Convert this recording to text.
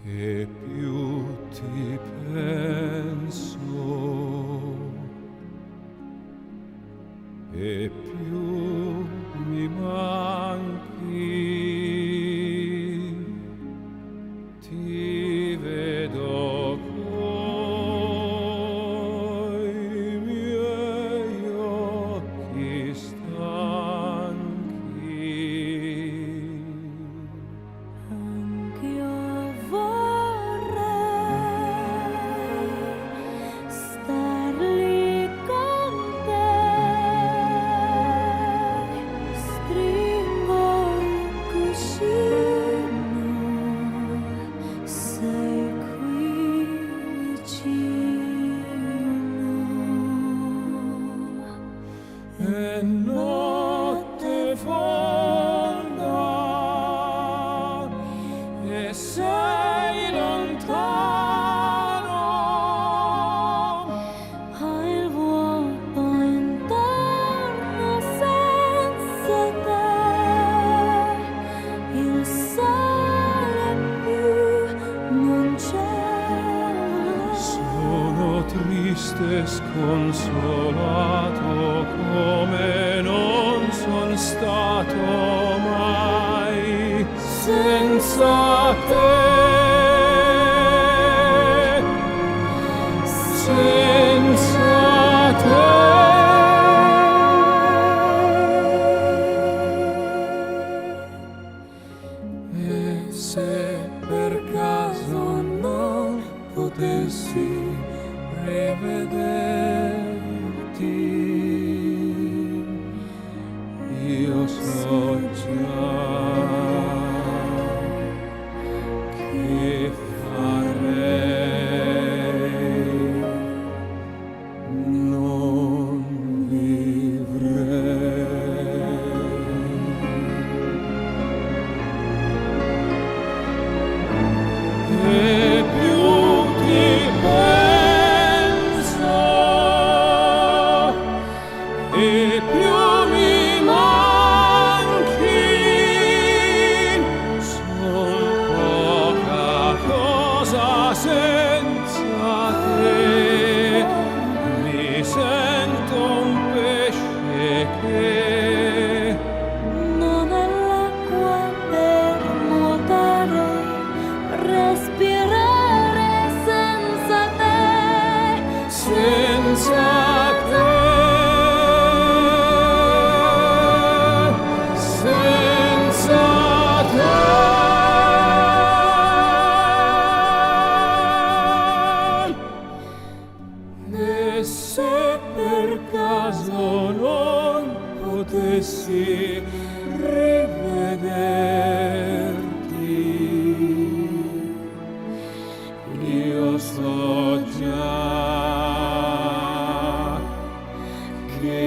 e più ti penso e più mi manchi, ti vedo coi miei occhi stanchi. Anch'io vorrei star lì con te, stringo il cuscino, sei qui vicino. E notte fonda e sei lontano, Hai il vuoto intorno senza te, il sole più non c'è. sono triste e sconsolato come non son stato mai senza te, senza te. E se per caso non potessi rivederti, io so già che farei, non vivrei. E più ti penso e più mi manchi, son poca cosa senza te, mi sento un pesce che Non ha l'acqua per nuotare, respirare senza te, senza te, senza te. E se per caso non potessi rivederti, io so già che